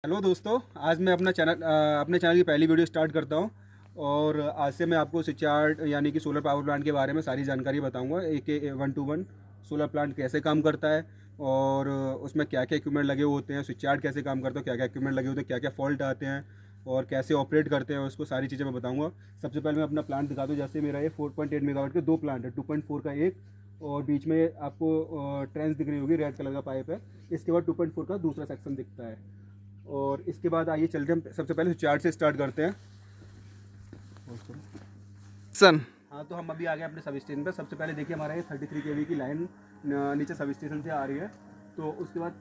Hello दोस्तों, आज मैं अपने चैनल की पहली वीडियो स्टार्ट करता हूं और आज से मैं आपको स्विच यार्ड यानी कि सोलर पावर प्लांट के बारे में सारी जानकारी बताऊंगा। एक 1-to-1 सोलर प्लांट कैसे काम करता है और उसमें क्या क्या इक्विपमेंट लगे होते हैं, स्विच यार्ड कैसे काम करता है, क्या क्या इक्विपमेंट लगे होते हैं, क्या क्या फॉल्ट आते हैं और कैसे ऑपरेट करते हैं, उसको सारी चीज़ें मैं बताऊँगा। सबसे पहले मैं अपना प्लांट दिखा दूँ। जैसे मेरा ये 4.8 मेगावाट के 2 प्लांट है, 2.4 का एक और बीच में आपको ट्रेंस दिख रही होगी, रेड कलर का पाइप है। इसके बाद 2.4 का दूसरा सेक्शन दिखता है और इसके बाद आइए चलते हैं, सबसे पहले चार्ट से स्टार्ट करते हैं। सन हाँ, तो हम अभी आ गए अपने सब स्टेशन पर। सबसे पहले देखिए हमारा ये 33 kV की लाइन नीचे सब स्टेशन से आ रही है। तो उसके बाद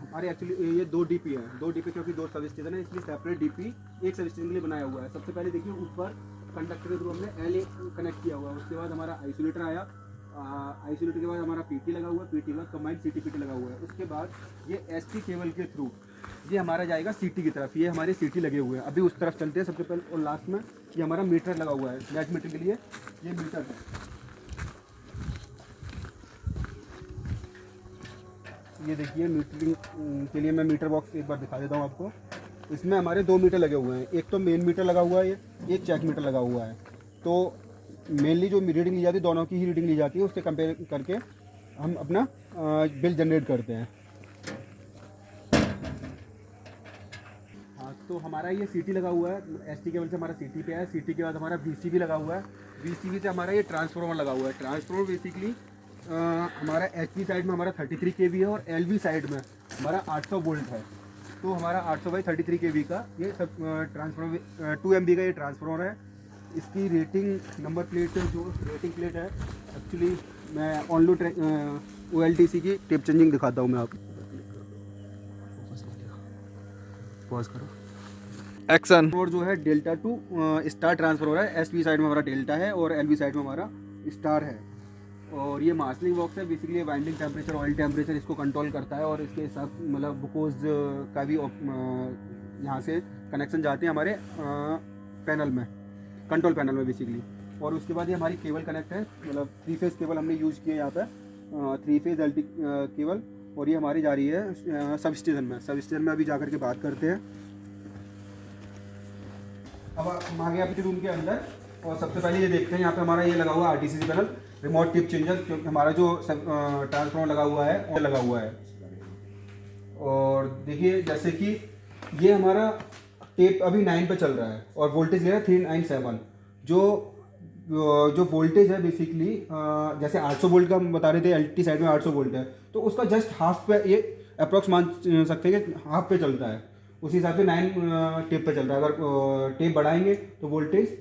हमारे एक्चुअली ये 2 DP है, 2 DP क्योंकि 2 सब स्टेशन है, इसलिए सेपरेट DP एक सब स्टेशन के लिए बनाया हुआ है। सबसे पहले देखिए ऊपर कंडक्टर के थ्रू हमने LA कनेक्ट किया हुआ है। उसके बाद हमारा आइसोलेटर आया, आइसोलेटर के बाद हमारा PT लगा हुआ है, PT के बाद कंबाइंड CT-PT लगा हुआ है। उसके बाद ये ST केबल के थ्रू ये हमारा जाएगा CT की तरफ। ये हमारे CT लगे हुए हैं। अभी उस तरफ चलते हैं सबसे पहले। और लास्ट में ये हमारा मीटर लगा हुआ है, नेट मीटर के लिए ये मीटर है। ये देखिए मीटरिंग के लिए मैं मीटर बॉक्स एक बार दिखा देता हूँ आपको। इसमें हमारे 2 मीटर लगे हुए हैं, एक तो मेन मीटर लगा हुआ है, एक चेक मीटर लगा हुआ है। तो मेनली जो रीडिंग ली जाती है, दोनों की ही रीडिंग ली जाती है, उससे कंपेयर करके हम अपना बिल जनरेट करते हैं। हाँ, तो हमारा ये CT लगा हुआ है, ST केबल से हमारा CT पे है। CT के बाद हमारा VCB लगा हुआ है, VCB से हमारा ये ट्रांसफार्मर लगा हुआ है। ट्रांसफार्मर बेसिकली हमारा HP साइड में हमारा 33 kV है और LV साइड में हमारा 800 वोल्ट है। तो हमारा 800/33 kV का ये सब ट्रांसफार्मर 2 MB का ये ट्रांसफार्मर है। इसकी रेटिंग नंबर प्लेट जो रेटिंग प्लेट है, एक्चुअली मैं ऑनलो OLTC की टेप चेंजिंग दिखाता हूँ मैं आपको। पॉज करो। एक्शन और जो है डेल्टा 2 स्टार ट्रांसफार्मर है। SP साइड में हमारा डेल्टा है और LV साइड में हमारा स्टार है। और ये मार्शलिंग बॉक्स है, basically winding temperature, oil temperature इसको कंट्रोल करता है। और इसके साथ मतलब बुकोज का भी यहाँ से कनेक्शन जाते हैं हमारे पैनल में, कंट्रोल पैनल में बेसिकली। और उसके बाद ये हमारी केबल कनेक्ट है, मतलब 3 फेज़ केबल हमने यूज़ किया है यहाँ पर, 3 फेज़ LT केबल। और ये हमारी जा रही है सब स्टेशन में। सब स्टेशन में अभी जा कर के बात करते हैं। अब हम आ गए अपने रूम के अंदर और सबसे पहले ये देखते हैं यहाँ पे हमारा ये लगा हुआ है RTC panel, remote tip changer, क्योंकि हमारा जो ट्रांसफार्मर लगा हुआ है और लगा हुआ है। और देखिए जैसे कि ये हमारा टेप अभी 9 पे चल रहा है और वोल्टेज ले रहा है 397। जो वोल्टेज है बेसिकली जैसे 800 वोल्ट का हम बता रहे थे, LT साइड में 800 वोल्ट है, तो उसका जस्ट हाफ पे ये अप्रॉक्स मान सकते हैं कि हाफ पे चलता है। उसी हिसाब से 9 टेप पे चल रहा है। अगर टेप बढ़ाएंगे तो वोल्टेज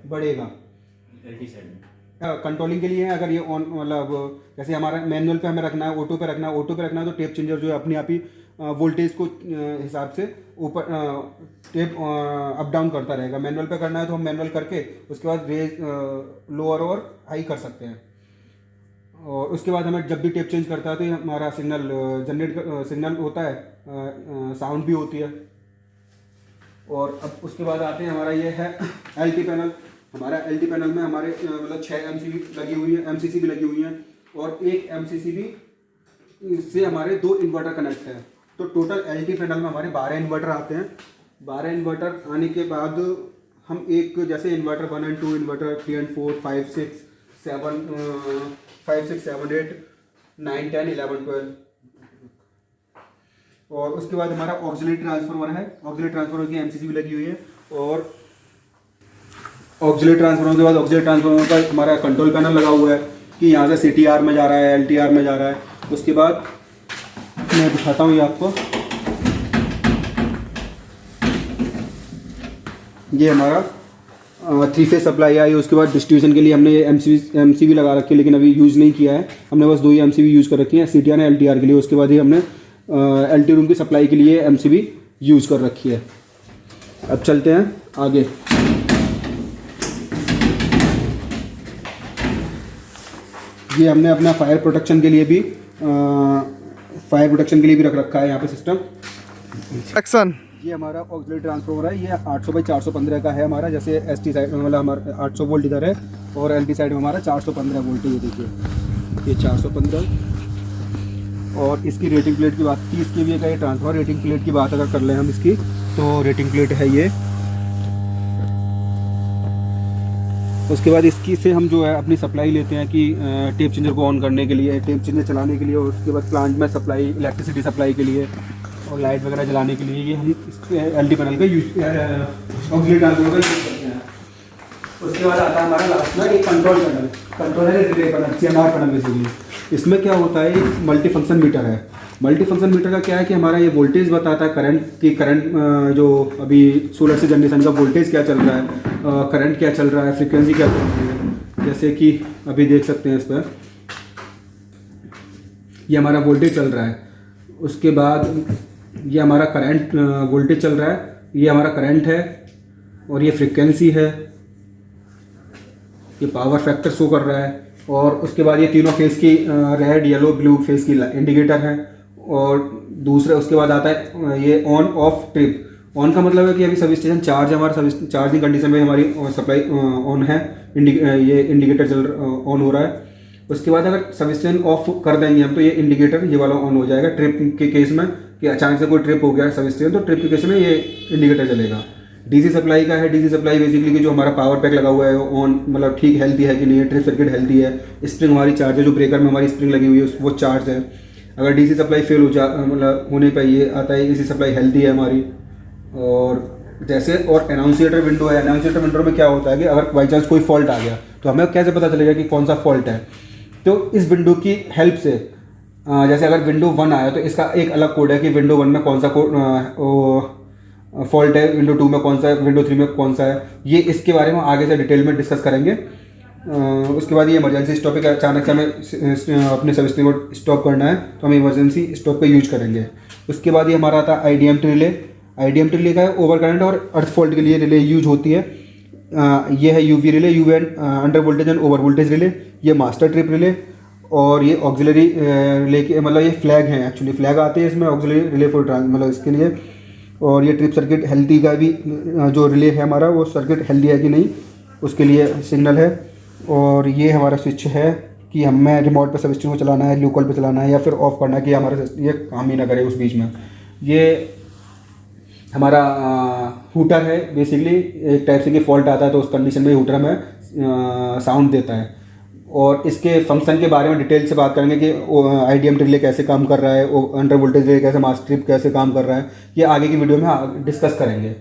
बढ़ेगा। LT साइड में कंट्रोलिंग के लिए है। अगर ये ऑन मतलब जैसे हमारा मैनुअल पे हमें रखना है, ऑटो पे रखना है, तो टेप चेंजर जो है अपने आप ही वोल्टेज को हिसाब से ऊपर टेप अप डाउन करता रहेगा। मैनुअल पे करना है तो हम मैनुअल करके उसके बाद रेज लोअर और हाई कर सकते हैं। और उसके बाद हमें जब भी टेप चेंज करता है तो ये हमारा सिग्नल सिग्नल होता है, साउंड भी होती है। और अब उसके बाद आते हैं हमारा ये है LT पैनल। हमारा LT पैनल में हमारे मतलब 6 MCB लगी हुई है, MCC भी लगी हुई हैं और एक MCC भी से हमारे 2 इन्वर्टर कनेक्ट हैं। तो टोटल LT पैनल में हमारे 12 इन्वर्टर आते हैं। 12 इन्वर्टर आने के बाद हम एक जैसे इन्वर्टर 1 और 2, इन्वर्टर 3 और 4, 5, 6, 7, 8, 9, 10, 11, 12। और उसके बाद हमारा ऑक्सिलरी ट्रांसफार्मर है। ऑक्सिलरी ट्रांसफार्मर की MCC भी लगी हुई है। और ऑक्सिलरी ट्रांसफार्मर के बाद ऑक्सिलरी ट्रांसफार्मर का हमारा कंट्रोल पैनल लगा हुआ है कि यहाँ से CTR में जा रहा है, LTR में जा रहा है। उसके बाद मैं दिखाता हूँ ये आपको। ये हमारा 3 फेज सप्लाई आई है। उसके बाद डिस्ट्रीब्यूशन के लिए हमने ये MCB लगा रखी है, लेकिन अभी यूज़ नहीं किया है। हमने बस 2 ही MCB यूज़ कर रखी है, CTR और LTR के लिए। उसके बाद ही हमने LT रूम की सप्लाई के लिए MCB यूज़ कर रखी है। अब चलते हैं आगे। ये हमने अपना फायर प्रोटेक्शन के लिए भी रख रखा है यहाँ पे सिस्टम। एक्शन ये हमारा ऑक्सिलरी ट्रांसफार्मर है। ये 800/415 का है हमारा। जैसे ST साइड में मतलब हमारा 800 वोल्ट इधर है और LT साइड में हमारा 415 वोल्ट है। ये देखिए, ये 415 और इसकी रेटिंग प्लेट की बात 30 kVA का ये ट्रांसफार्मर। रेटिंग प्लेट की बात अगर कर लें हम इसकी, तो रेटिंग प्लेट है ये। उसके बाद इसकी से हम जो है अपनी सप्लाई लेते हैं कि टेप चेंजर को ऑन करने के लिए, टेप चेंजर चलाने के लिए, और उसके बाद प्लांट में सप्लाई, इलेक्ट्रिसिटी सप्लाई के लिए और लाइट वगैरह जलाने के लिए ये हम इस एलडी पैनल का यूज, ऑक्सीजन ट्रांसफार्मर का यूज़ करते हैं। उसके बाद आता है हमारा लास्ट में एक कंट्रोल पैनल, कंट्रोल है relay panel, CMR panel basically. इसमें क्या होता है, एक मल्टी फंक्शन मीटर है। मल्टी फंक्शन मीटर का क्या है कि हमारा ये वोल्टेज बताता है, करंट जो अभी सोलर से जनरेशन का वोल्टेज क्या चल रहा है, करंट क्या चल रहा है, फ्रीक्वेंसी क्या चल रही है। जैसे कि अभी देख सकते हैं इस पर ये हमारा वोल्टेज चल रहा है। उसके बाद ये हमारा करंट वोल्टेज चल रहा है, ये हमारा करंट है, और ये फ्रीक्वेंसी है, ये पावर फैक्टर शो कर रहा है। और उसके बाद ये तीनों फेस की रेड, येलो, ब्लू फेस की इंडिकेटर है। और दूसरा उसके बाद आता है ये ऑन ऑफ ट्रिप। ऑन का मतलब है कि अभी सब स्टेशन चार्ज है, हमारा सब चार्जिंग कंडीशन में हमारी सप्लाई ऑन है, ये इंडिकेटर ऑन हो रहा है। उसके बाद अगर सब स्टेशन ऑफ कर देंगे हम, तो ये इंडिकेटर ये वाला ऑन हो जाएगा। ट्रिप के केस में कि अचानक से कोई ट्रिप हो गया सब स्टेशन, तो ट्रिप के केस में ये इंडिकेटर चलेगा। डीसी सप्लाई का है, डीसी सप्लाई बेसिकली कि जो हमारा पावर पैक लगा हुआ है वो ऑन, मतलब ठीक हेल्दी है कि नहीं है, ट्रिप सर्किट हेल्दी है, स्प्रिंग हमारी चार्ज है, जो ब्रेकर में हमारी स्प्रिंग लगी हुई है वो चार्ज है। अगर डीसी सप्लाई फेल हो जा, मतलब होने पर ये आता है एसी सप्लाई हेल्दी है हमारी। और जैसे और अनाउंसिएटर विंडो है, अनाउंसिएटर विंडो में क्या होता है कि अगर बाई चांस कोई फॉल्ट आ गया तो हमें कैसे पता चलेगा कि कौन सा फॉल्ट है। तो इस विंडो की हेल्प से जैसे अगर विंडो 1 आया तो इसका एक अलग कोड है कि विंडो 1 में कौन सा फॉल्ट है, विंडो 2 में कौन सा है, विंडो 3 में कौन सा है। ये इसके बारे में आगे से डिटेल में डिस्कस करेंगे। उसके बाद ये इमरजेंसी स्टॉप है, अचानक से हमें अपने सर्विस को स्टॉप करना है तो हम इमरजेंसी स्टॉप का यूज करेंगे। उसके बाद ये हमारा आता है IDMT रिले। IDMT रिले का ओवर करंट और अर्थ फॉल्ट के लिए रिले यूज होती है। ये है UV relay, UV under voltage and over voltage relay. ये मास्टर ट्रिप रिले, और ये ऑक्सिलरी रिले के, मतलब ये फ्लैग हैं, एक्चुअली फ्लैग आते हैं इसमें, ऑक्सिलरी रिले फॉर मतलब इसके लिए। और ये ट्रिप सर्किट हेल्दी का भी जो रिले है हमारा, वो सर्किट हेल्दी है कि नहीं उसके लिए सिग्नल है। और ये हमारा स्विच है कि हमें रिमोट पे सर्विस को चलाना है, लोकल पे चलाना है, या फिर ऑफ करना है कि हमारा ये काम ही ना करे उस बीच में। ये हमारा हूटर है बेसिकली, एक टाइप से कि फॉल्ट आता है तो उस कंडीशन में हूटर में साउंड देता है। और इसके फंक्शन के बारे में डिटेल से बात करेंगे कि IDMT रिले कैसे काम कर रहा है, अंडर वोल्टेज रिले कैसे, मास्टर ट्रिप कैसे काम कर रहा है, ये आगे की वीडियो में डिस्कस करेंगे।